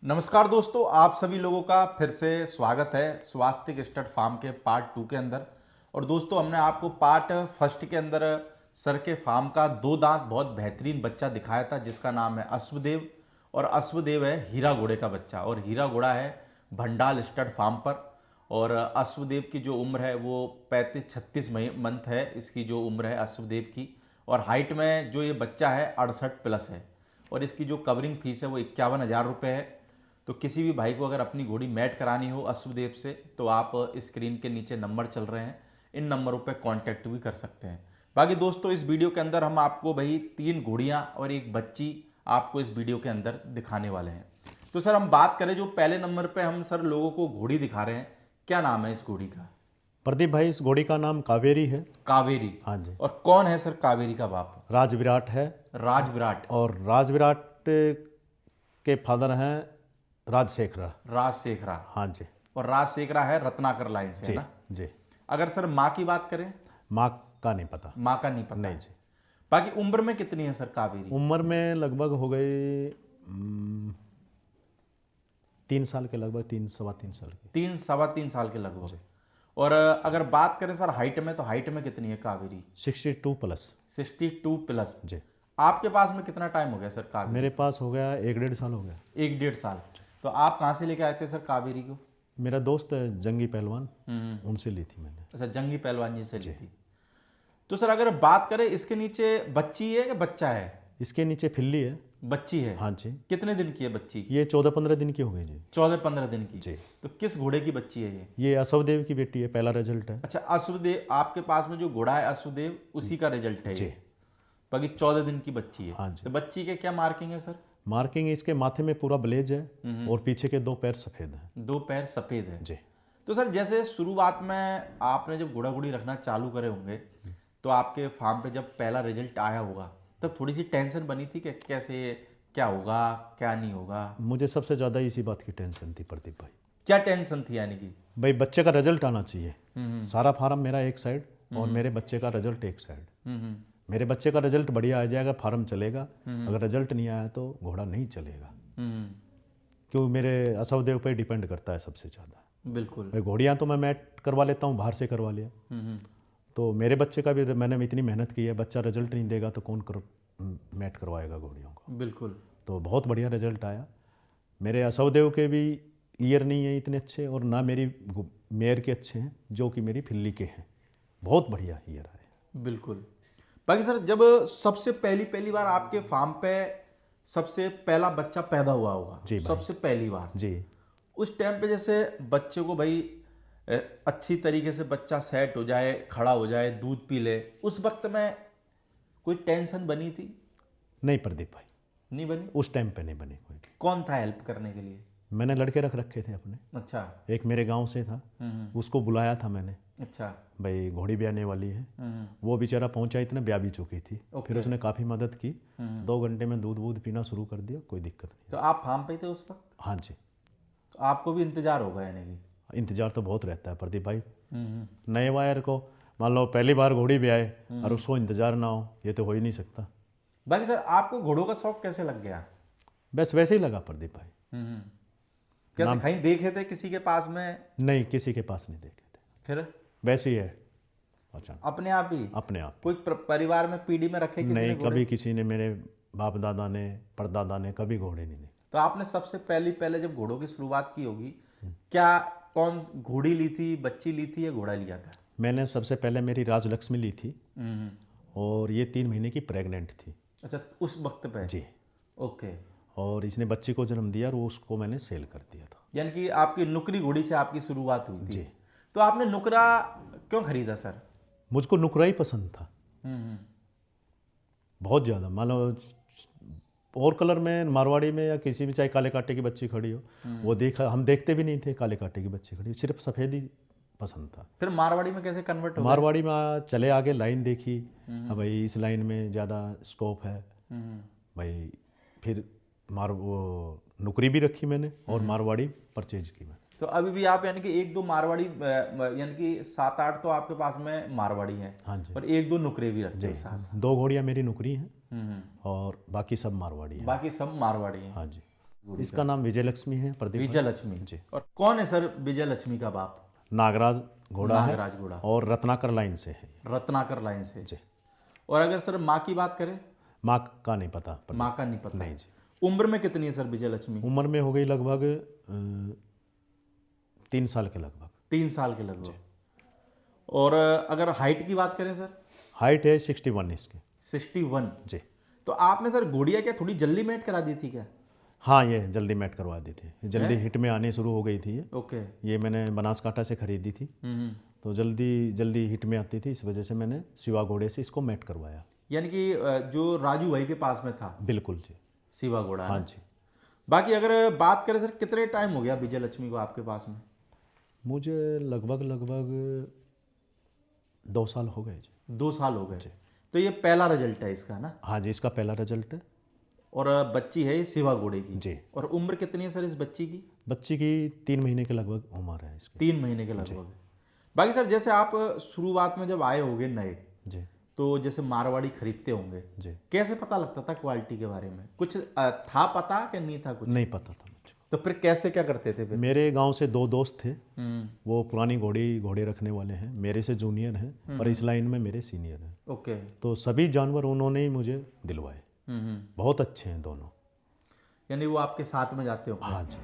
नमस्कार दोस्तों, आप सभी लोगों का फिर से स्वागत है स्वास्तिक स्टड फार्म के पार्ट 2 के अंदर। और दोस्तों, हमने आपको पार्ट फर्स्ट के अंदर सर के फार्म का 2 दांत बहुत बेहतरीन बच्चा दिखाया था जिसका नाम है अश्वदेव। और अश्वदेव है हीरा घोड़े का बच्चा, और हीरा घोड़ा है भंडाल स्टड फार्म पर। और अश्वदेव की जो उम्र है वो 35-36 मंथ है, इसकी जो उम्र है अश्वदेव की। और हाइट में जो ये बच्चा है 68+ है। और इसकी जो कवरिंग फीस है वो 51,000 रुपये है। तो किसी भी भाई को अगर अपनी घोड़ी मैट करानी हो अश्वदेव से तो आप स्क्रीन के नीचे नंबर चल रहे हैं, इन नंबरों पर कांटेक्ट भी कर सकते हैं। बाकी दोस्तों, इस वीडियो के अंदर हम आपको भाई 3 घोड़ियाँ और एक बच्ची आपको इस वीडियो के अंदर दिखाने वाले हैं। तो सर, हम बात करें जो पहले नंबर पे हम सर लोगों को घोड़ी दिखा रहे हैं, क्या नाम है इस घोड़ी का? प्रदीप भाई, इस घोड़ी का नाम कावेरी है। कावेरी। हाँ जी। और कौन है सर कावेरी का बाप? राज विराट है। राज विराट। और राज विराट के फादर हैं राजशेखरा। राजशेखरा। हाँ जी। और राजशेखरा है रत्नाकर लाइन से, है जी ना? जी। अगर सर माँ की बात करें? माँ का नहीं पता। माँ का नहीं पता नहीं है। जी। बाकी उम्र में कितनी है सर कावेरी? उम्र में लगभग हो गई 3 साल के लगभग, 3 सवा 3 साल की। 3 सवा 3 साल के लगभग। और अगर बात करें सर हाइट में, तो हाइट में कितनी है कावेरी? 62+। 62+ जी। आपके पास में कितना टाइम हो गया सर कावेरी? मेरे पास हो गया 1-1.5 साल हो गया। 1-1.5 साल। तो आप कहाँ से लेके आए थे सर कावेरी को? मेरा दोस्त है जंगी पहलवान, उनसे ली थी मैंने। अच्छा, जंगी पहलवान जी से ली थी। तो सर अगर बात करें, इसके नीचे बच्ची है कि बच्चा है? इसके नीचे फिल्ली है। बच्ची है। हाँ जी। कितने दिन की है बच्ची? ये 14-15 दिन की हो गई जी। 14-15 दिन की। जी। तो किस घोड़े की बच्ची है ये? ये अश्वदेव की बेटी है, पहला रिजल्ट है। अच्छा, अश्वदेव। आपके पास में जो घोड़ा है अश्वदेव, उसी का रिजल्ट है जी। ये। बाकी 14 दिन की बच्ची है। हाँ जी। तो बच्ची के क्या मार्किंग है सर? मार्किंग इसके माथे में पूरा ब्लेज है और पीछे के 2 पैर सफ़ेद हैं। 2 पैर सफ़ेद है। जी। तो सर जैसे शुरुआत में आपने जब घोड़ा घोड़ी रखना चालू करे होंगे, तो आपके फार्म पे जब पहला रिजल्ट आया होगा तब थोड़ी सी टेंशन बनी थी कि कैसे, क्या होगा क्या नहीं होगा? मुझे सबसे ज़्यादा इसी बात की टेंशन थी प्रदीप भाई। क्या टेंशन थी यानी कि? भाई, बच्चे का रिजल्ट आना चाहिए। सारा फार्म मेरा एक साइड और मेरे बच्चे का रिजल्ट एक साइड। मेरे बच्चे का रिजल्ट बढ़िया आ जाएगा, फार्म चलेगा। अगर रिजल्ट नहीं आया तो घोड़ा नहीं चलेगा, क्यों मेरे अश्वदेव पे डिपेंड करता है सबसे ज़्यादा। बिल्कुल। भाई, घोड़ियाँ तो मैं मैट करवा लेता हूँ, बाहर से करवा लिया। तो मेरे बच्चे का भी मैंने इतनी मेहनत की है, बच्चा रिजल्ट नहीं देगा तो कौन मैट करवाएगा घोड़ियों को? बिल्कुल। तो बहुत बढ़िया रिजल्ट आया। मेरे अश्वदेव के भी ईयर नहीं है इतने अच्छे, और ना मेरी मेयर के अच्छे हैं जो कि मेरी फिल्ली के हैं। बहुत बढ़िया ईयर आए। बिल्कुल। बाकी सर, जब सबसे पहली पहली बार आपके फार्म पे सबसे पहला बच्चा पैदा हुआ होगा, जी भाई। सबसे पहली बार, जी। उस टाइम पे जैसे बच्चे को भाई अच्छी तरीके से बच्चा सेट हो जाए, खड़ा हो जाए, दूध पी ले, उस वक्त में कोई टेंशन बनी थी? नहीं प्रदीप भाई, नहीं बनी? उस टाइम पे नहीं बनी कोई। कौन था हेल्प करने के लिए? मैंने लड़के रख रखे थे अपने। अच्छा। एक मेरे गांव से था, उसको बुलाया था मैंने। अच्छा। भाई, घोड़ी ब्याने वाली है। वो बेचारा पहुंचा, इतना ब्याह भी चुकी थी। फिर उसने काफ़ी मदद की। 2 घंटे में दूध वूध पीना शुरू कर दिया, कोई दिक्कत नहीं। तो आप फार्म पे थे उस वक्त? हाँ जी। तो आपको भी इंतजार होगा यानी कि? इंतजार तो बहुत रहता है प्रदीप भाई। नए वायर को मान लो पहली बार घोड़ी ब्याए और उसको इंतजार ना हो, ये तो हो ही नहीं सकता। बाकी सर, आपको घोड़ों का शौक कैसे लग गया? बस वैसे ही लगा प्रदीप भाई। कैसे, कहीं देखे थे किसी के पास में? नहीं, किसी के पास नहीं देखे थे। फिर वैसे ही है, अचानक अपने आप ही? अपने आप। कोई परिवार में पीढ़ी में रखे किसी ने नहीं, घोड़े? कभी किसी ने, मेरे बाप दादा ने, परदादा ने कभी घोड़े नहीं देखे। तो आपने सबसे पहले जब घोड़ों की शुरुआत की होगी, क्या कौन घोड़ी ली थी, बच्ची ली थी या घोड़ा लिया था? मैंने सबसे पहले मेरी राजलक्ष्मी ली थी, और ये 3 महीने की प्रेग्नेंट थी। अच्छा, उस वक्त पे? जी। ओके। और इसने बच्चे को जन्म दिया और उसको मैंने सेल कर दिया था। यानी कि आपकी नुकरी घोड़ी से आपकी शुरुआत हुई थी? जी। तो आपने नुकरा क्यों खरीदा सर? मुझको नुकरा ही पसंद था बहुत ज़्यादा। मान लो और कलर में, मारवाड़ी में या किसी भी, चाहे काले कांटे की बच्ची खड़ी हो, वो देखा, हम देखते भी नहीं थे काले कांटे की बच्ची खड़ी, सिर्फ सफ़ेद ही पसंद था। फिर मारवाड़ी में कैसे कन्वर्ट हो गए? मारवाड़ी में चले आगे, लाइन देखी, हाँ भाई इस लाइन में ज़्यादा स्कोप है भाई। फिर वो नौकरी भी रखी मैंने और मारवाड़ी परचेज की मैंने। तो अभी भी आप यानी कि 1-2 मारवाड़ी, यानी कि 7-8 तो आपके पास में मारवाड़ी हैं? हाँ जी। और 1-2 नुकरे भी रखते हैं साथ? 2 घोड़ियाँ मेरी नुकरी हैं और बाकी सब मारवाड़ी हैं। बाकी सब मारवाड़ी हैं। हाँ जी। इसका नाम विजय लक्ष्मी है, प्रदीप भाई। विजय लक्ष्मी जी। और कौन है सर विजय लक्ष्मी का बाप? नागराज घोड़ा है नागराज घोड़ा, और रत्नाकर लाइन से है। रत्नाकर लाइन से। जी। और अगर सर माँ की बात करें? माँ का नहीं पता, प्रदीप। माँ का नहीं पता। नहीं जी। उम्र में कितनी है सर विजय लक्ष्मी? उम्र में हो गई लगभग 3 साल के लगभग। 3 साल के लगभग। और अगर हाइट की बात करें सर? हाइट है 61 इसकी। 61। जी। तो आपने सर गुड़िया क्या थोड़ी जल्दी मेट करा दी थी क्या? हाँ, ये जल्दी मैट करवा दी थी, जल्दी हिट में आने शुरू हो गई थी ये। ओके। ये मैंने बनासकांठा से खरीदी थी, तो जल्दी जल्दी हिट में आती थी, इस वजह से मैंने शिवा घोड़े से इसको मैट करवाया। यानी कि जो राजू भाई के पास में था बिल्कुल जी। शिवा घोड़ा, हाँ है ना? जी। बाकी अगर बात करें सर कितने टाइम हो गया विजय लक्ष्मी को आपके पास में? मुझे लगभग 2 साल हो गए जी। 2 साल हो गए। तो ये पहला रिजल्ट है इसका ना? हाँ जी, इसका पहला रिजल्ट है। और बच्ची है ये शिवा घोड़े की जी। और उम्र कितनी है सर इस बच्ची की? बच्ची की 3 महीने के लगभग उम्र है इसकी। 3 महीने के लगभग। बाकी सर जैसे आप शुरुआत में जब आए होंगे नए, जी तो जैसे मारवाड़ी खरीदते होंगे, जी। कैसे पता लगता था क्वालिटी के बारे में? कुछ था पता कि नहीं था कुछ? नहीं पता था मुझे। तो फिर कैसे क्या करते थे फिर? मेरे गांव से 2 दोस्त थे, हम्म। वो पुरानी घोड़े रखने वाले हैं, मेरे से जूनियर हैं पर इस लाइन में मेरे सीनियर हैं। ओके। तो सभी जानवर उन्होंने ही मुझे दिलवाए। बहुत अच्छे हैं दोनों। यानी वो आपके साथ में जाते होंगे? हाँ जी।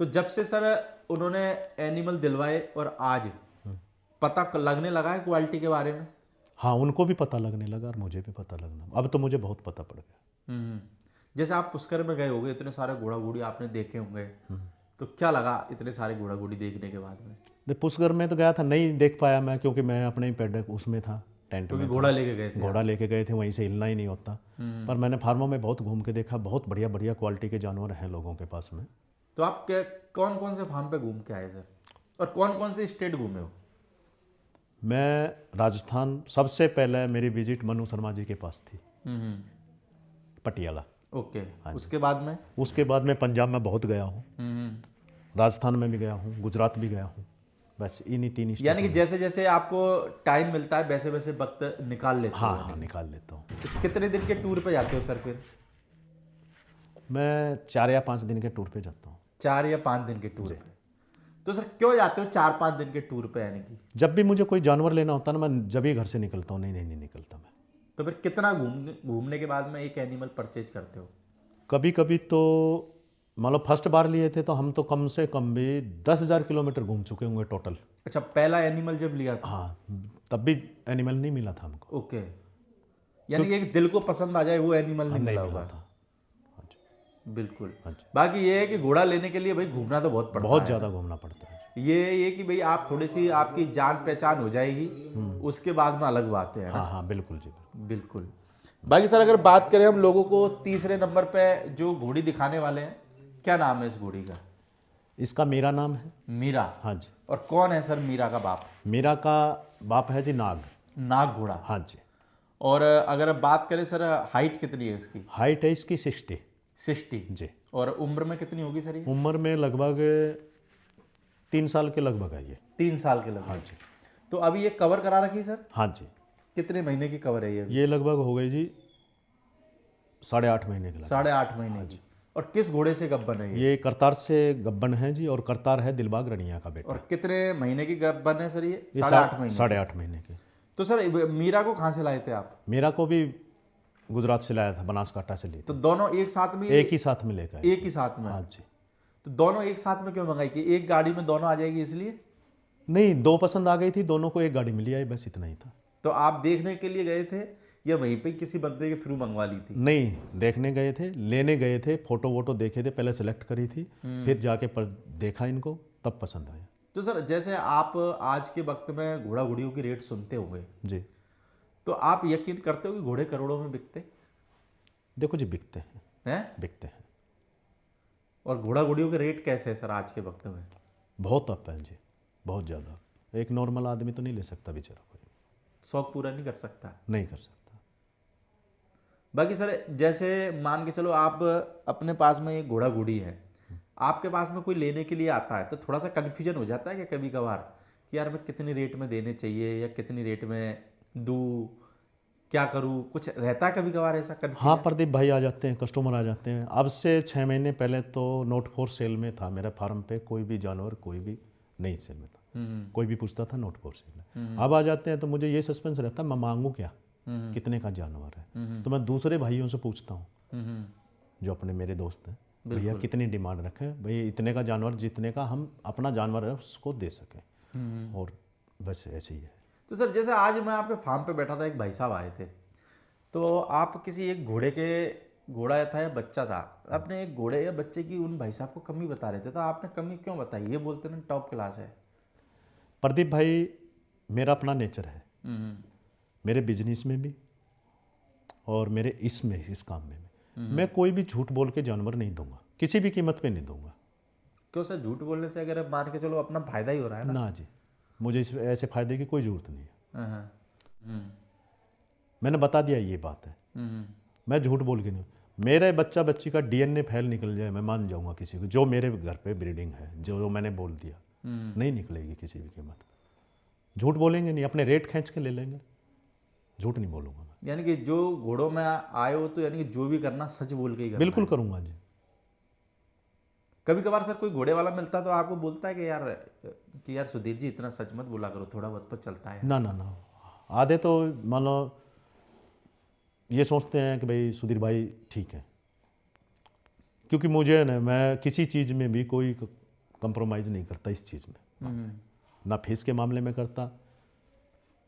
तो जब से सर उन्होंने एनिमल दिलवाए और आज पता लगने लगा है क्वालिटी के बारे में? हाँ, उनको भी पता लगने लगा और मुझे भी पता लगना, अब तो मुझे बहुत पता पड़ गया। जैसे आप पुष्कर में गए होंगे, इतने सारे घोड़ा घोड़ी आपने देखे होंगे, तो क्या लगा इतने सारे घोड़ा घोड़ी देखने के बाद में? पुष्कर में तो गया था, नहीं देख पाया मैं, क्योंकि मैं अपने ही पैडक उसमें था, टेंट क्योंकि में घोड़ा लेके गए थे? घोड़ा लेके गए थे, वहीं से हिलना ही नहीं होता। पर मैंने फार्मों में बहुत घूम के देखा, बहुत बढ़िया बढ़िया क्वालिटी के जानवर हैं लोगों के पास में। तो आप कौन कौन से फार्म पे घूम के आए सर, और कौन कौन से स्टेट घूमे हो? मैं राजस्थान, सबसे पहले मेरी विजिट मनु शर्मा जी के पास थी, पटियाला। ओके। उसके बाद में? उसके बाद मैं पंजाब में बहुत गया हूँ, राजस्थान में भी गया हूँ, गुजरात भी गया हूँ, बस इन्हीं 3 स्टेट। यानी कि जैसे जैसे आपको टाइम मिलता है वैसे वैसे वक्त निकाल लेते हो? हाँ हाँ, निकाल लेता हूँ। तो कितने दिन के टूर पे जाते हो सर फिर? मैं 4 या 5 दिन के टूर पे जाता हूँ। 4 या 5 दिन के टूर पे? तो सर क्यों जाते हो 4-5 दिन के टूर पे? यानी कि जब भी मुझे कोई जानवर लेना होता है ना, मैं जब ही घर से निकलता हूँ, नहीं निकलता मैं। तो फिर कितना घूमने के बाद में एक एनिमल परचेज करते हो? कभी कभी तो मान लो फर्स्ट बार लिए थे तो हम तो कम से कम भी 10,000 किलोमीटर घूम चुके होंगे टोटल। अच्छा, पहला एनिमल जब लिया था? हाँ, तब भी एनिमल नहीं मिला था हमको। ओके। यानी कि एक दिल को पसंद आ जाए वो एनिमल नहीं मिला होगा? था। हाँ जी। बिल्कुल। हाँ जी। बाकी ये है कि घोड़ा लेने के लिए भाई घूमना तो बहुत पड़ता है। बहुत ज़्यादा घूमना पड़ता है। ये कि भाई आप थोड़ी सी आपकी जान पहचान हो जाएगी, उसके बाद में अलग बात है ना? हाँ हाँ, बिल्कुल जी। बिल्कुल। बाकी सर अगर बात करें हम लोगों को तीसरे नंबर पे जो घोड़ी दिखाने वाले हैं, क्या नाम है इस घोड़ी का? इसका मीरा नाम है। मीरा? हाँ जी। और कौन है सर मीरा का बाप? मीरा का बाप है जी नाग। नाग घोड़ा? हाँ जी। और अगर बात करें सर हाइट कितनी है इसकी? हाइट है इसकी 60। 60 जी। और उम्र में कितनी होगी सर ये? उम्र में लगभग 3 साल के लगभग है ये। 3 साल के लगभग? हाँ जी। तो अभी ये कवर करा रखी सर? हाँ जी। कितने महीने की कवर है ये? ये लगभग हो गई जी 8.5 महीने के लगभग। 8.5 महीने की। और किस घोड़े से गब्बन है ये करतार से गब्बन है जी, और करतार है दिलबाग रनिया का बेटा। और कितने महीने की गब्बन है सर ये? ये 8.5 महीने? 8.5 महीने के। तो सर मीरा को कहाँ से लाए थे आप? मीरा को भी गुजरात से लाया था, बनासकांठा से ली तो थी। दोनों एक साथ में? एक ही साथ में लेकर आए। एक ही साथ में? हाँ जी। तो दोनों एक साथ में क्यों मंगाई कि एक गाड़ी में दोनों आ जाएगी इसलिए? नहीं, 2 पसंद आ गई थी, दोनों को एक गाड़ी मिली आई, बस इतना ही था। तो आप देखने के लिए गए थे या वहीं पे किसी बंदे के थ्रू मंगवा ली थी? नहीं, देखने गए थे, लेने गए थे, फोटो वोटो देखे थे, पहले सेलेक्ट करी थी, फिर जाके देखा इनको, तब पसंद आया। तो सर जैसे आप आज के वक्त में घोड़ा घोड़ियों की रेट सुनते होंगे, जी। तो आप यकीन करते हो कि घोड़े करोड़ों में बिकते देखो जी, बिकते हैं, हैं? बिकते हैं। और घोड़ा घोड़ियों के रेट कैसे है सर आज के वक्त में? बहुत अप है जी, बहुत ज़्यादा। एक नॉर्मल आदमी तो नहीं ले सकता बेचारा, कोई शौक पूरा नहीं कर सकता? नहीं कर सकता। बाकी सर जैसे मान के चलो आप अपने पास में एक घोड़ा घोड़ी है, आपके पास में कोई लेने के लिए आता है, तो थोड़ा सा कन्फ्यूजन हो जाता है कि कभी कभार कि यार मैं कितनी रेट में देने चाहिए या कितनी रेट में दूँ, क्या करूँ, कुछ रहता है कभी कभार ऐसा हाँ कंफ्यूजन? प्रदीप भाई आ जाते हैं, कस्टमर आ जाते हैं। अब से 6 महीने पहले तो नोट फॉर सेल में था मेरा फार्म पे, कोई भी जानवर कोई भी नहीं सेल में था। कोई भी पूछता था नोट फॉर सेल है। अब आ जाते हैं तो मुझे ये सस्पेंस रहता है मैं मांगू क्या, कितने का जानवर है। तो मैं दूसरे भाइयों से पूछता हूँ जो अपने मेरे दोस्त हैं, भैया कितनी डिमांड रखें, भाई इतने का जानवर, जितने का हम अपना जानवर है उसको दे सकें। और बस ऐसे ही है। तो सर जैसे आज मैं आपके फार्म पे बैठा था, एक भाई साहब आए थे, तो आप किसी एक घोड़ा था या बच्चा था, अपने एक घोड़े या बच्चे की उन भाई साहब को कमी बता रहे थे, तो आपने कमी क्यों बताई? ये बोलते ना टॉप क्लास है। प्रदीप भाई मेरा अपना नेचर है, हम्म, मेरे बिजनेस में भी और मेरे इस काम में भी। मैं कोई भी झूठ बोल के जानवर नहीं दूंगा, किसी भी कीमत पे नहीं दूंगा। क्यों सर? झूठ बोलने से अगर मान के चलो अपना फायदा ही हो रहा है ना। ना जी, मुझे ऐसे फायदे की कोई ज़रूरत नहीं है। हाँ, हाँ, मैंने बता दिया ये बात है, हम्म, मैं झूठ बोल के नहीं। मेरे बच्चा बच्ची का डीएनए फैल निकल जाए मैं मान जाऊंगा किसी को, जो मेरे घर पे ब्रीडिंग है, जो मैंने बोल दिया नहीं निकलेगी किसी भी कीमत पे। झूठ बोलेंगे नहीं, अपने रेट खींच के ले लेंगे, झूठ नहीं बोलूंगा मैं। यानी कि जो घोड़ों में आए हो तो यानी कि जो भी करना सच बोल के ही करना बिल्कुल है। करूंगा जी। कभी कभार सर कोई घोड़े वाला मिलता है तो आपको बोलता है कि यार सुधीर जी इतना सच मत बोला करो, थोड़ा बहुत तो चलता है। ना ना ना, आधे तो मान लो ये सोचते हैं कि भाई सुधीर भाई ठीक है, क्योंकि मुझे ना, मैं किसी चीज़ में भी कोई कंप्रोमाइज़ नहीं करता इस चीज़ में, ना फीस के मामले में करता,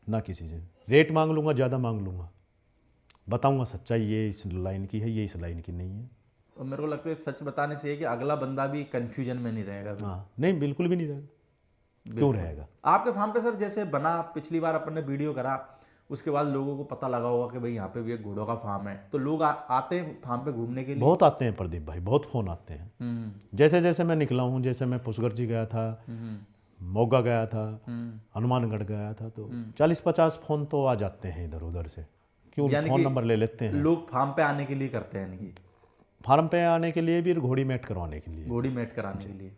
ना किसी चीज़। रेट मांग लूँगा, ज़्यादा मांग लूँगा, बताऊँगा सच्चाई ये इस लाइन की है, ये इस लाइन की नहीं है। और मेरे को लगता है सच बताने से है कि अगला बंदा भी कंफ्यूजन में नहीं रहेगा भी। हाँ नहीं, बिल्कुल भी नहीं रहेगा, क्यों रहेगा। आपके फार्म पे सर जैसे बना, पिछली बार अपन ने वीडियो करा, उसके बाद लोगों को पता लगा होगा कि भाई यहाँ पे भी एक घोड़ों का फार्म है, तो लोग आते हैं फार्म पे घूमने के लिए। बहुत आते हैं प्रदीप भाई, बहुत फ़ोन आते हैं। जैसे जैसे मैं निकला हूँ, जैसे मैं पुष्कर जी गया था, मोगा गया था, हनुमानगढ़ गया था, तो 40-50 फ़ोन तो आ जाते हैं इधर उधर से। क्यों, यानी फ़ोन कि नंबर ले लेते हैं। लोग फार्म पे आने के लिए करते हैं, यानी कि फार्म पे आने के लिए भी और घोड़ी मैट करवाने के लिए। घोड़ी मेट कराने के लिए।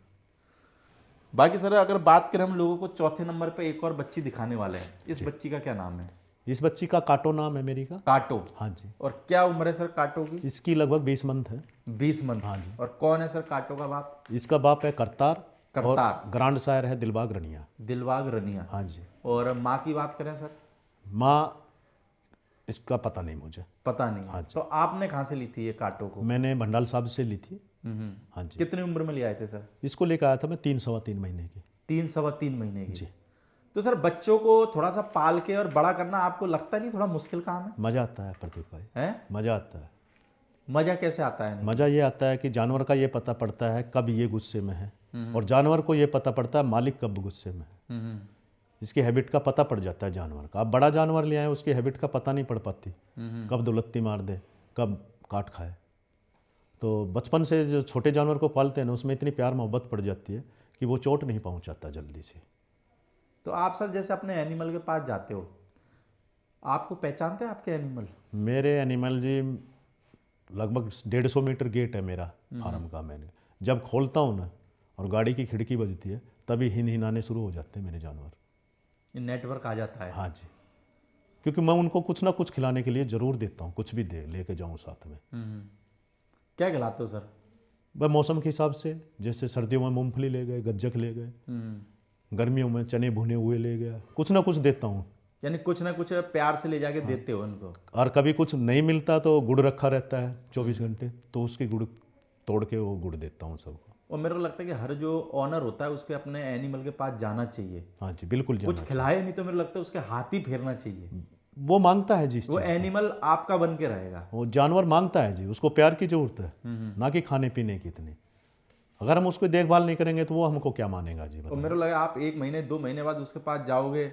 बाकी सर अगर बात करें हम लोगों को, चौथे नंबर पे एक और बच्ची दिखाने वाले हैं। इस बच्ची का क्या नाम है? इस बच्ची का काटो नाम है मेरी का। काटो। हाँ जी। और क्या उम्र है सर काटो की? इसकी लगभग 20 मंथ है। 20 मंथ। हाँ जी। और कौन है सर काटो का बाप? इसका बाप है करतार, और करतार। ग्रांड शायर है दिलबाग रनिया। दिलबाग रनिया। हाँ जी। और माँ की बात करें सर? माँ इसका पता नहीं मुझे। पता नहीं। हाँ जी। तो आपने कहाँ से ली थी ये काटो को? मैंने भंडाल साहब से ली थी। हाँ जी। कितनी उम्र में ले आए थे सर? इसको लेकर आया था मैं 3-3.25 महीने की। 3-3.25 महीने की जी। तो सर बच्चों को थोड़ा सा पाल के और बड़ा करना आपको लगता नहीं थोड़ा मुश्किल काम है? मज़ा आता है प्रदीप भाई, हैं? मज़ा आता है। मजा कैसे आता है? नहीं मज़ा ये आता है कि जानवर का ये पता पड़ता है कब ये गुस्से में है, और जानवर को ये पता पड़ता है मालिक कब गुस्से में है। इसकी हैबिट का पता पड़ जाता है जानवर का। अब बड़ा जानवर ले आए, उसकी हैबिट का पता नहीं पड़ पाती, कब दुलत्ती मार दे, कब काट खाए। तो बचपन से जो छोटे जानवर को पालते हैं ना, उसमें इतनी प्यार मोहब्बत पड़ जाती है कि वो चोट नहीं पहुंचाता जल्दी से। तो आप सर जैसे अपने एनिमल के पास जाते हो, आपको पहचानते हैं आपके एनिमल? मेरे एनिमल जी लगभग 150 मीटर गेट है मेरा फार्म का। मैंने जब खोलता हूँ ना और गाड़ी की खिड़की बजती है, तभी हिनाने शुरू हो जाते हैं मेरे जानवर। ये नेटवर्क आ जाता है। हाँ जी, क्योंकि मैं उनको कुछ ना कुछ खिलाने के लिए ज़रूर देता हूँ, कुछ भी दे लेके जाऊँ साथ में। क्या खिलाते हो सर? वह मौसम के हिसाब से, जैसे सर्दियों में मूंगफली ले गए, गज्जक ले गए, गर्मियों में चने भुने हुए ले गया, कुछ ना कुछ देता हूँ। यानी कुछ ना कुछ प्यार से ले जाके देते हो उनको। और कभी कुछ नहीं मिलता तो गुड़ रखा रहता है 24 घंटे, तो उसकी गुड़ तोड़ के वो गुड़ देता हूँ सबको। और मेरे को लगता है कि हर जो ऑनर होता है उसके अपने एनिमल के पास जाना चाहिए। हाँ जी, बिल्कुल कुछ जाना। खिलाए नहीं तो मेरे को लगता है उसके हाथ ही फेरना चाहिए। वो मांगता है जी इस वो चीज़ एनिमल आपका बन के रहेगा। को। वो जानवर मांगता है जी, उसको प्यार की जरूरत है, ना कि खाने पीने की इतनी। अगर हम उसको देखभाल नहीं करेंगे तो वो हमको क्या मानेगा जी, और बताओ। मेरे को लगा आप 1 महीने 2 महीने बाद उसके पास जाओगे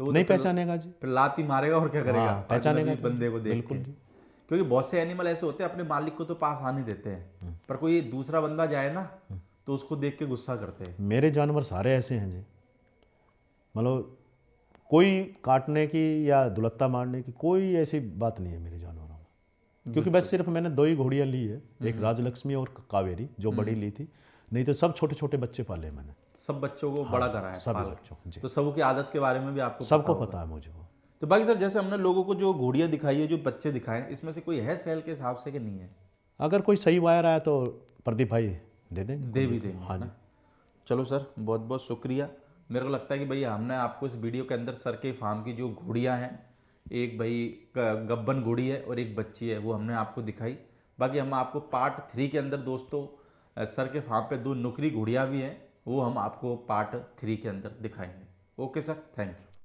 तो वो नहीं तो फिर पहचानेगा जी। लात ही मारेगा और क्या करेगा। हाँ, पहचानेगा अजनबी बंदे को देख बिल्कुल के। जी। क्योंकि बहुत से एनिमल ऐसे होते हैं अपने मालिक को तो पास आने देते हैं, पर कोई दूसरा बंदा जाए ना तो उसको देख के गुस्सा करते हैं। मेरे जानवर सारे ऐसे हैं जी, मतलब कोई काटने की या दुलत्ता मारने की कोई ऐसी बात नहीं है मेरे जानवरों में। क्योंकि बस सिर्फ मैंने 2 ही घोड़ियाँ ली है, एक राजलक्ष्मी और कावेरी, जो बड़ी ली थी, नहीं तो सब छोटे छोटे बच्चे पाले मैंने। सब बच्चों को बड़ा करा है सब पाल के। बच्चों जी, तो सबकी आदत के बारे में भी आपको सबको होगा। पता है मुझे वो। तो बाकी सर जैसे हमने लोगों को जो घोड़ियाँ दिखाई है, जो बच्चे दिखाए, इसमें से कोई है सेल के हिसाब से कि नहीं है? अगर कोई सही वायर आया तो प्रदीप भाई दे देंगे, दे कोई भी दिक्कत- देंगे, हाँ है जी। ना? चलो सर, बहुत बहुत शुक्रिया। मेरे को लगता है कि भैया हमने आपको इस वीडियो के अंदर सर के फार्म की जो घोड़ियाँ हैं, एक भाई गब्बन घोड़ी है और एक बच्ची है, वो हमने आपको दिखाई। बाकी हम आपको पार्ट 3 के अंदर दोस्तों सर के फार्म पे 2 नुकरी घोड़ियाँ भी हैं, वो हम आपको पार्ट 3 के अंदर दिखाएंगे। Okay sir, thank you.